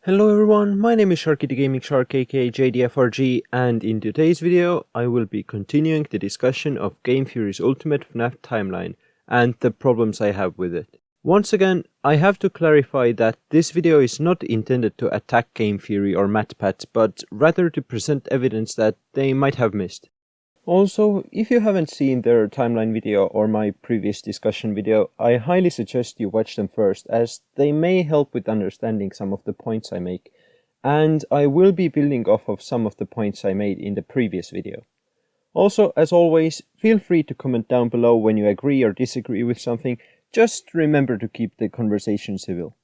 Hello everyone, my name is Sharky the Gaming Shark aka JDFRG, and in today's video I will be continuing the discussion of Game Theory's Ultimate FNAF timeline and the problems I have with it. Once again, I have to clarify that this video is not intended to attack Game Theory or MatPat, but rather to present evidence that they might have missed. Also, if you haven't seen their timeline video or my previous discussion video, I highly suggest you watch them first, as they may help with understanding some of the points I make, and I will be building off of some of the points I made in the previous video. Also, as always, feel free to comment down below when you agree or disagree with something. Just remember to keep the conversation civil.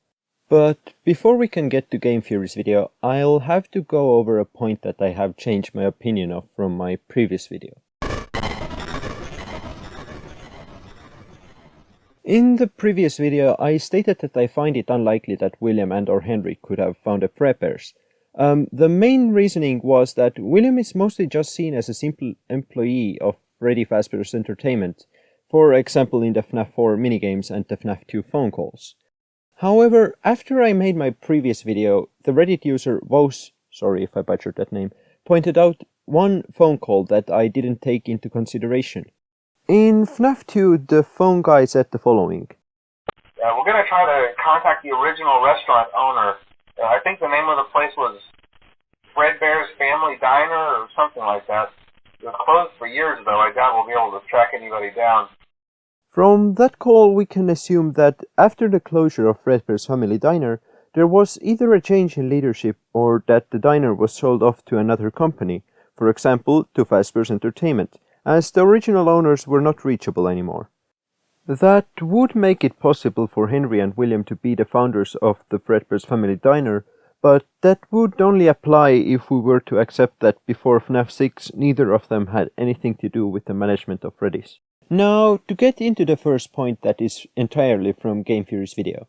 But before we can get to Game Theory's video, I'll have to go over a point that I have changed my opinion of from my previous video. In the previous video, I stated that I find it unlikely that William and/or Henry could have found a Fredbears. The main reasoning was that William is mostly just seen as a simple employee of Freddy Fazbear's Entertainment, for example in the FNAF 4 minigames and the FNAF 2 phone calls. However, after I made my previous video, the Reddit user Vos, sorry if I butchered that name, pointed out one phone call that I didn't take into consideration. In FNAF 2, the phone guy said the following. We're going to try to contact the original restaurant owner. I think the name of the place was Fredbear's Family Diner or something like that. It was closed for years, though. I doubt we'll be able to track anybody down. From that call, we can assume that after the closure of Fredbear's Family Diner, there was either a change in leadership or that the diner was sold off to another company, for example, to Fazbear's Entertainment, as the original owners were not reachable anymore. That would make it possible for Henry and William to be the founders of the Fredbear's Family Diner, but that would only apply if we were to accept that before FNAF 6 neither of them had anything to do with the management of Freddy's. Now, to get into the first point that is entirely from Game Theory's video.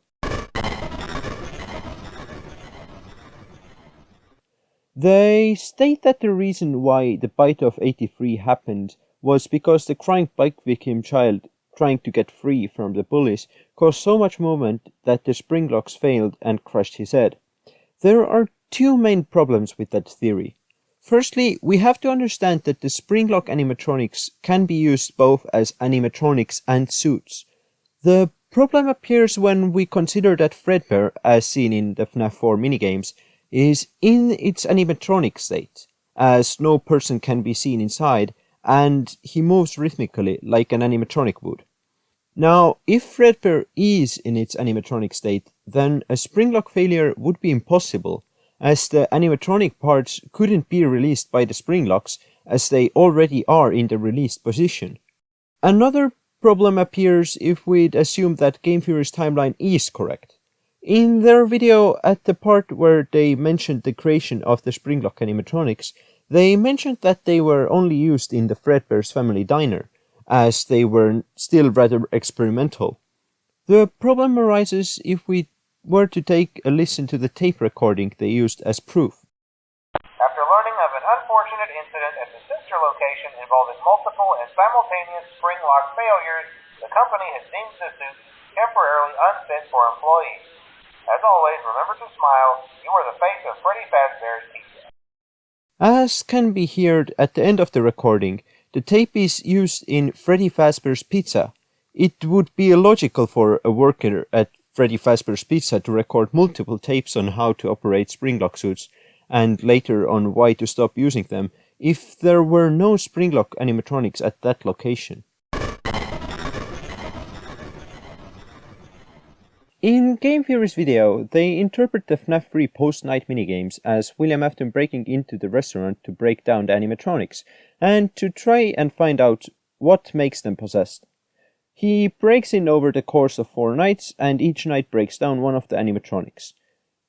They state that the reason why the bite of 83 happened was because the crying bike victim child trying to get free from the bullies caused so much movement that the spring locks failed and crushed his head. There are two main problems with that theory. Firstly, we have to understand that the spring-lock animatronics can be used both as animatronics and suits. The problem appears when we consider that Fredbear, as seen in the FNAF 4 minigames, is in its animatronic state, as no person can be seen inside, and he moves rhythmically like an animatronic would. Now, if Fredbear is in its animatronic state, then a spring-lock failure would be impossible, as the animatronic parts couldn't be released by the spring locks, as they already are in the released position. Another problem appears if we'd assume that Game Theory's timeline is correct. In their video, at the part where they mentioned the creation of the spring lock animatronics, they mentioned that they were only used in the Fredbear's Family Diner, as they were still rather experimental. The problem arises if we were to take a listen to the tape recording they used as proof. After learning of an unfortunate incident at the sister location involving multiple and simultaneous spring lock failures, the company has deemed the suit temporarily unfit for employees. As always, remember to smile. You are the face of Freddy Fazbear's Pizza. As can be heard at the end of the recording, the tape is used in Freddy Fazbear's Pizza. It would be illogical for a worker at Freddy Fazbear's Pizza to record multiple tapes on how to operate springlock suits, and later on why to stop using them, if there were no springlock animatronics at that location. In Game Theory's video, they interpret the FNAF 3 post-night minigames as William after breaking into the restaurant to break down the animatronics, and to try and find out what makes them possessed. He breaks in over the course of 4 nights, and each night breaks down one of the animatronics.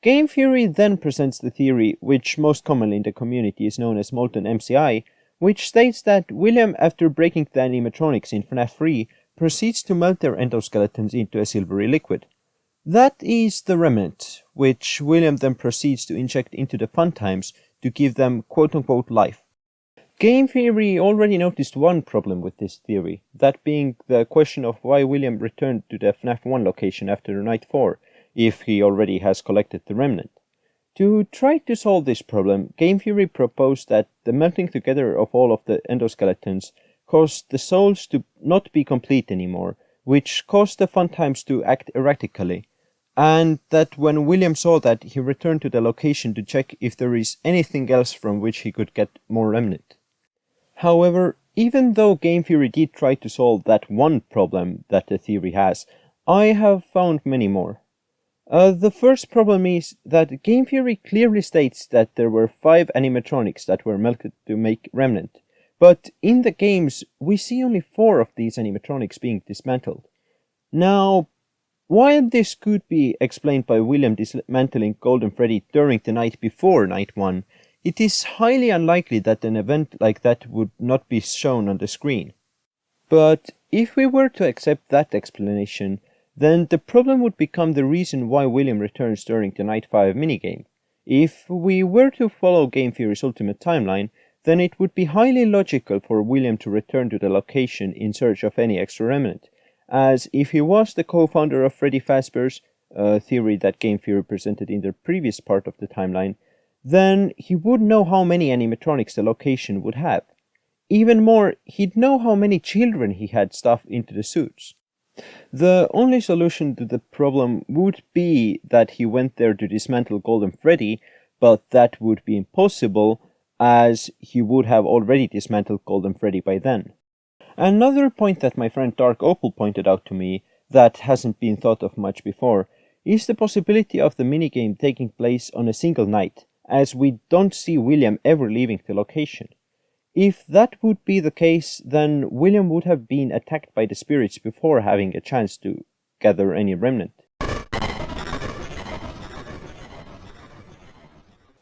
Game Theory then presents the theory, which most commonly in the community is known as Molten MCI, which states that William, after breaking the animatronics in FNAF 3, proceeds to melt their endoskeletons into a silvery liquid. That is the remnant, which William then proceeds to inject into the fun times to give them quote-unquote life. Game Theory already noticed one problem with this theory, that being the question of why William returned to the FNAF 1 location after night 4, if he already has collected the remnant. To try to solve this problem, Game Theory proposed that the melting together of all of the endoskeletons caused the souls to not be complete anymore, which caused the fun times to act erratically, and that when William saw that, he returned to the location to check if there is anything else from which he could get more remnant. However, even though Game Theory did try to solve that one problem that the theory has, I have found many more. The first problem is that Game Theory clearly states that there were 5 animatronics that were melted to make Remnant, but in the games we see only 4 of these animatronics being dismantled. Now, while this could be explained by William dismantling Golden Freddy during the night before Night 1, it is highly unlikely that an event like that would not be shown on the screen. But if we were to accept that explanation, then the problem would become the reason why William returns during the Night 5 minigame. If we were to follow Game Theory's ultimate timeline, then it would be highly logical for William to return to the location in search of any extra remnant, as if he was the co-founder of Freddy Fazbear's, a theory that Game Theory presented in the previous part of the timeline, then he would know how many animatronics the location would have. Even more, he'd know how many children he had stuffed into the suits. The only solution to the problem would be that he went there to dismantle Golden Freddy, but that would be impossible, as he would have already dismantled Golden Freddy by then. Another point that my friend Dark Opal pointed out to me that hasn't been thought of much before is the possibility of the minigame taking place on a single night, as we don't see William ever leaving the location. If that would be the case, then William would have been attacked by the spirits before having a chance to gather any remnant.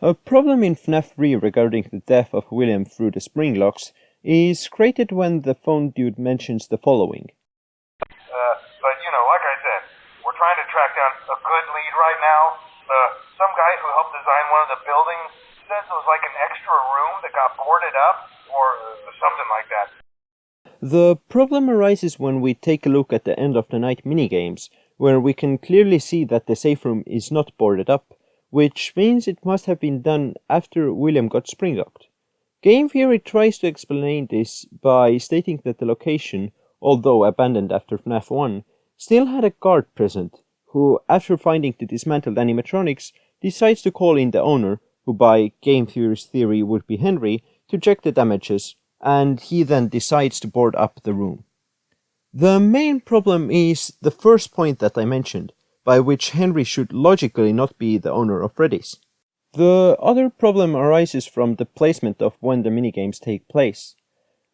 A problem in FNAF 3 regarding the death of William through the spring locks is created when the phone dude mentions the following. But like I said, we're trying to track down a good lead right now. Some guy who helped design one of the buildings says it was like an extra room that got boarded up, or something like that. The problem arises when we take a look at the end of the night minigames, where we can clearly see that the safe room is not boarded up, which means it must have been done after William got spring-locked. Game Theory tries to explain this by stating that the location, although abandoned after FNAF 1, still had a guard present, who, after finding the dismantled animatronics, decides to call in the owner, who by Game Theory's theory would be Henry, to check the damages, and he then decides to board up the room. The main problem is the first point that I mentioned, by which Henry should logically not be the owner of Freddy's. The other problem arises from the placement of when the minigames take place.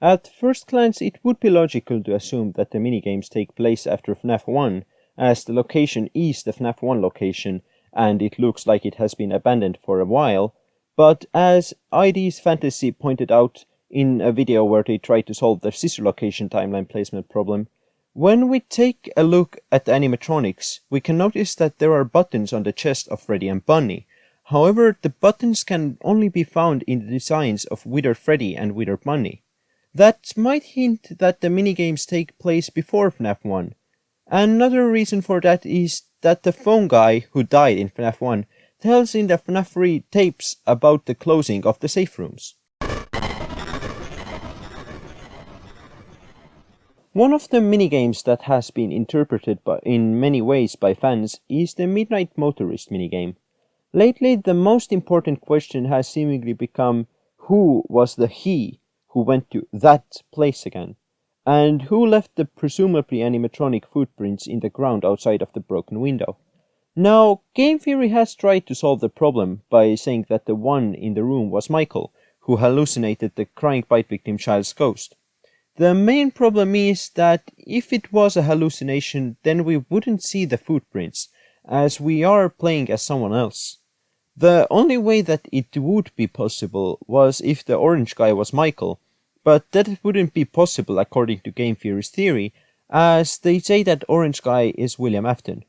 At first glance, it would be logical to assume that the minigames take place after FNAF 1, as the location is the FNAF 1 location, and it looks like it has been abandoned for a while, but as ID's Fantasy pointed out in a video where they tried to solve the sister location timeline placement problem, when we take a look at the animatronics, we can notice that there are buttons on the chest of Freddy and Bunny. However, the buttons can only be found in the designs of Withered Freddy and Withered Bunny. That might hint that the minigames take place before FNAF 1. Another reason for that is that the phone guy who died in FNAF 1 tells in the FNAF 3 tapes about the closing of the safe rooms. One of the minigames that has been interpreted in many ways by fans is the Midnight Motorist minigame. Lately, the most important question has seemingly become who was the he who went to that place again, and who left the presumably animatronic footprints in the ground outside of the broken window. Now, Game Theory has tried to solve the problem by saying that the one in the room was Michael, who hallucinated the crying bite victim child's ghost. The main problem is that if it was a hallucination, then we wouldn't see the footprints, as we are playing as someone else. The only way that it would be possible was if the orange guy was Michael, but that wouldn't be possible according to Game Theory's theory, as they say that orange guy is William Afton.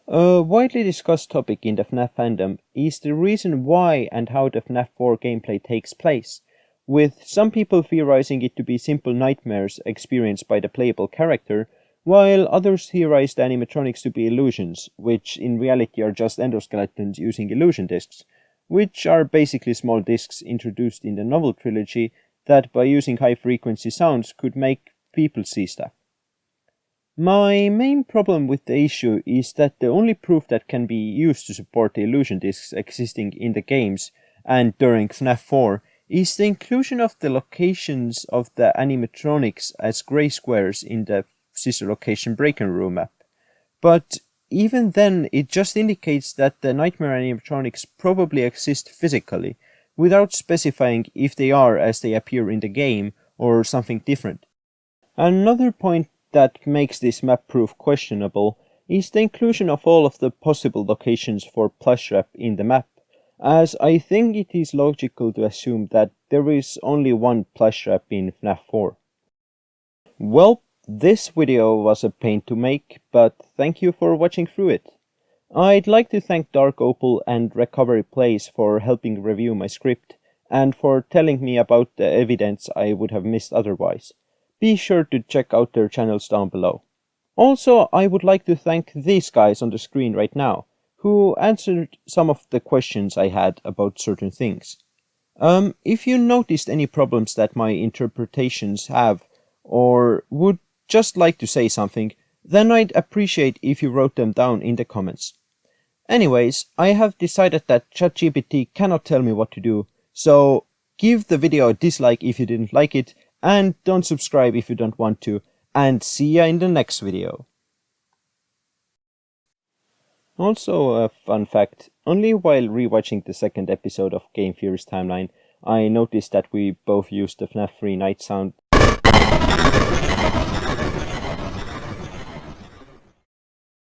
A widely discussed topic in the FNAF fandom is the reason why and how the FNAF 4 gameplay takes place, with some people theorizing it to be simple nightmares experienced by the playable character, while others theorized the animatronics to be illusions, which in reality are just endoskeletons using illusion discs, which are basically small discs introduced in the novel trilogy that by using high-frequency sounds could make people see stuff. My main problem with the issue is that the only proof that can be used to support the illusion discs existing in the games and during FNAF 4 is the inclusion of the locations of the animatronics as grey squares in the sister location break-in room map. But even then, it just indicates that the nightmare animatronics probably exist physically, without specifying if they are as they appear in the game or something different. Another point that makes this map proof questionable is the inclusion of all of the possible locations for plush wrap in the map, as I think it is logical to assume that there is only one plush wrap in FNAF 4. Well, this video was a pain to make, but thank you for watching through it. I'd like to thank Dark Opal and Recovery Plays for helping review my script, and for telling me about the evidence I would have missed otherwise. Be sure to check out their channels down below. Also, I would like to thank these guys on the screen right now, who answered some of the questions I had about certain things. If you noticed any problems that my interpretations have, or would just like to say something, then I'd appreciate if you wrote them down in the comments. Anyways, I have decided that ChatGPT cannot tell me what to do, so give the video a dislike if you didn't like it, and don't subscribe if you don't want to, and see ya in the next video. Also, a fun fact, only while rewatching the second episode of Game Theory's timeline, I noticed that we both used the FNAF 3 night sound